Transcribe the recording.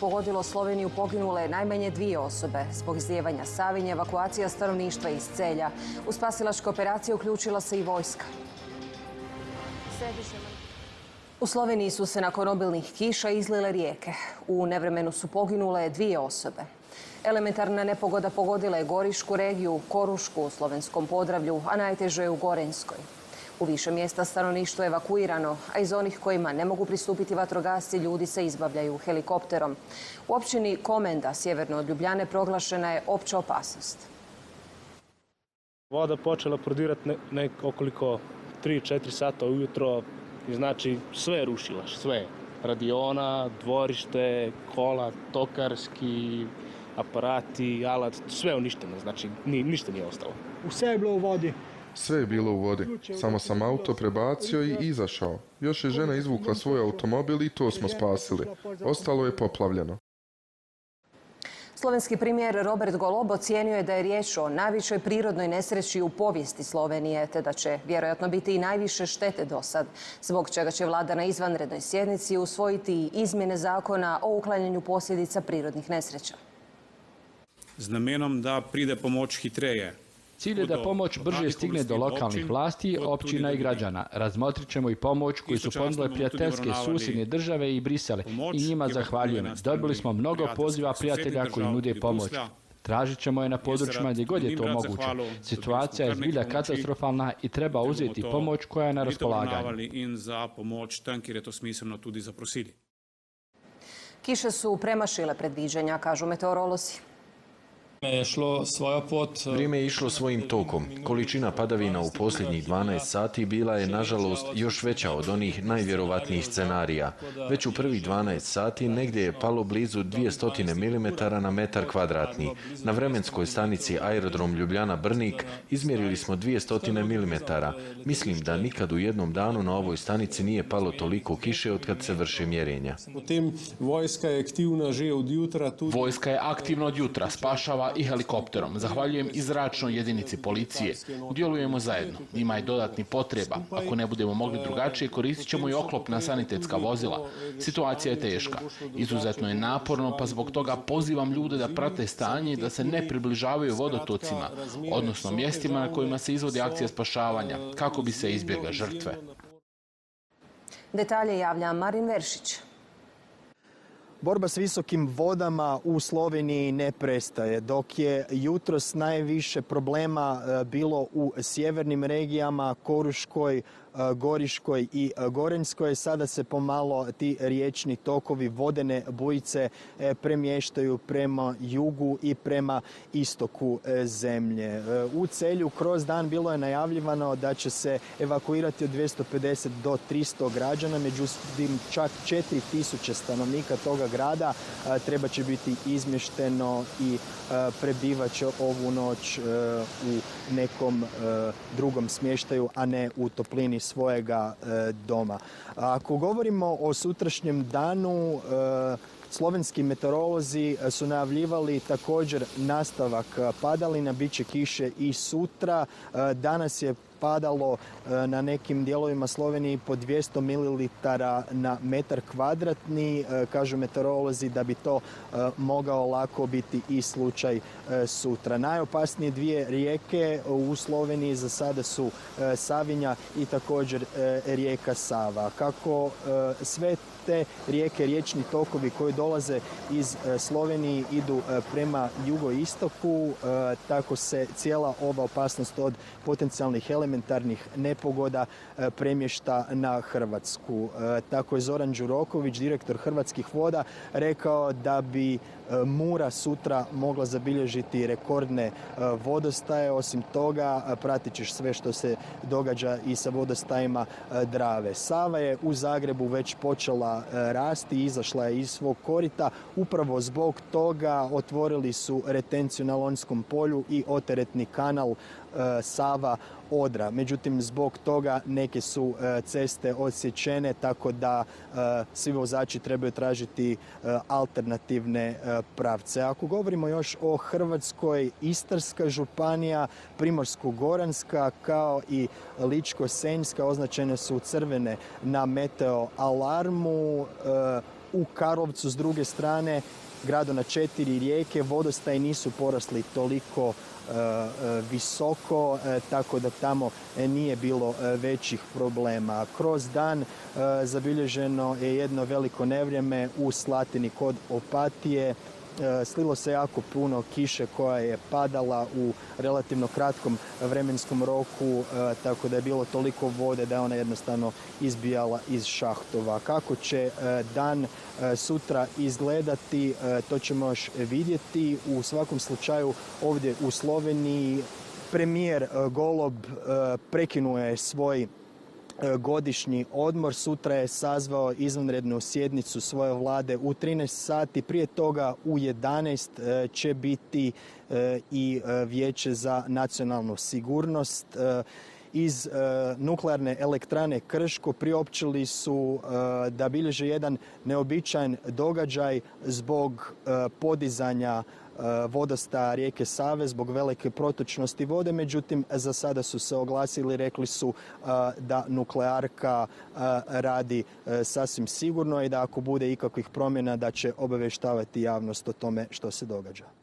pogodilo Sloveniju poginule najmanje 2 osobe. Zbog izlijevanja Savinje, evakuacija stanovništva iz Celja. U spasilačke operacije uključila se i vojska. U Sloveniji su se nakon obilnih kiša izlile rijeke. U nevremenu su poginule 2 osobe. Elementarna nepogoda pogodila je Gorišku regiju, Korušku u Slovenskom Podravlju, a najteže je u Gorenjskoj. U više mjesta stanovništvo je evakuirano, a iz onih kojima ne mogu pristupiti vatrogasci ljudi se izbavljaju helikopterom. U općini Komenda, sjeverno od Ljubljane, proglašena je opća opasnost. Voda počela prodirati okoliko 3-4 sata ujutro i znači sve je rušila, sve. Radiona, dvorište, kola, tokarski, aparati, alat, sve je uništeno, znači ništa nije ostalo. Sve je bilo u vodi. Sve je bilo u vodi. Samo sam auto prebacio i izašao. Još je žena izvukla svoj automobil i to smo spasili. Ostalo je poplavljeno. Slovenski premijer Robert Golob ocijenio je da je riječ o najvećoj prirodnoj nesreći u povijesti Slovenije, te da će vjerojatno biti i najviše štete do sad, zbog čega će vlada na izvanrednoj sjednici usvojiti izmjene zakona o uklanjanju posljedica prirodnih nesreća. Z namenom da pride pomoć hitreje. Cilj je da pomoć brže stigne do lokalnih vlasti, općina i građana. Razmotrit ćemo i pomoć koju su ponudile prijateljske susjedne države i Brisele i njima zahvaljujem. Dobili smo mnogo poziva prijatelja koji nude pomoć. Tražit ćemo je na područjima gdje god je to moguće. Situacija je zbilja katastrofalna i treba uzeti pomoć koja je na raspolaganju. Kiše su premašile predviđanja, kažu meteorolozi. Vrijeme je išlo svojim tokom. Količina padavina u posljednjih 12 sati bila je, nažalost, još veća od onih najvjerovatnijih scenarija. Već u prvih 12 sati negdje je palo blizu 200 mm na metar kvadratni. Na vremenskoj stanici aerodrom Ljubljana-Brnik izmjerili smo 200 mm. Mislim da nikad u jednom danu na ovoj stanici nije palo toliko kiše od kad se vrše mjerenja. Vojska je aktivna od jutra, spašava i helikopterom. Zahvaljujem i zračnoj jedinici policije. Djelujemo zajedno. Ima i dodatnih potreba. Ako ne budemo mogli drugačije, koristit ćemo i oklopna sanitetska vozila. Situacija je teška. Izuzetno je naporno, pa zbog toga pozivam ljude da prate stanje i da se ne približavaju vodotocima, odnosno mjestima na kojima se izvodi akcija spašavanja, kako bi se izbjegle žrtve. Detalje javlja Marin Veršić. Borba s visokim vodama u Sloveniji ne prestaje. Dok je jutros najviše problema bilo u sjevernim regijama, Koruškoj, Goriškoj i Gorenjskoj, sada se pomalo ti riječni tokovi, vodene bujice premještaju prema jugu i prema istoku zemlje. U Celju kroz dan bilo je najavljivano da će se evakuirati od 250 do 300 građana, međutim čak 4000 stanovnika toga grada treba će biti izmješteno i prebivat će ovu noć u nekom drugom smještaju, a ne u toplini svojega doma. Ako govorimo o sutrašnjem danu, slovenski meteorolozi su najavljivali također nastavak padalina, bit će kiše i sutra. Danas je padalo na nekim dijelovima Sloveniji po 200 ml na metar kvadratni. Kažu meteorolozi da bi to mogao lako biti i slučaj sutra. Najopasnije 2 rijeke u Sloveniji za sada su Savinja i također rijeka Sava. Kako sve te rijeke, riječni tokovi koji dolaze iz Slovenije idu prema jugoistoku, tako se cijela ova opasnost od potencijalnih elementarnih nepogoda premješta na Hrvatsku. Tako je Zoran Đuroković, direktor Hrvatskih voda, rekao da bi Mura sutra mogla zabilježiti rekordne vodostaje. Osim toga, pratit ćeš sve što se događa i sa vodostajima Drave. Sava je u Zagrebu već počela rasti, izašla je iz svog korita. Upravo zbog toga otvorili su retenciju na Lonjskom polju i oteretni kanal Sava-Odra. Međutim, zbog toga neke su ceste odsječene, tako da svi vozači trebaju tražiti alternativne pravce. Ako govorimo još o Hrvatskoj, Istarska županija, Primorsko-goranska kao i Ličko-senjska označene su crvene na meteo alarmu. u Karlovcu s druge strane, gradu na 4 rijeke, vodostaji nisu porasli toliko visoko, tako da tamo nije bilo većih problema. Kroz dan zabilježeno je jedno veliko nevrijeme u Slatini kod Opatije. Slilo se jako puno kiše koja je padala u relativno kratkom vremenskom roku, tako da je bilo toliko vode da je ona jednostavno izbijala iz šahtova. Kako će dan sutra izgledati, to ćemo još vidjeti. U svakom slučaju ovdje u Sloveniji premijer Golob prekinuo je svoj godišnji odmor. Sutra je sazvao izvanrednu sjednicu svoje vlade u 13 sati. Prije toga u 11 će biti i Vijeće za nacionalnu sigurnost. Iz nuklearne elektrane Krško priopćili su da bilježe jedan neobičajan događaj zbog podizanja vodostaja rijeke Save, zbog velike protočnosti vode. Međutim, za sada su se oglasili, rekli su da nuklearka radi sasvim sigurno i da ako bude ikakvih promjena da će obavještavati javnost o tome što se događa.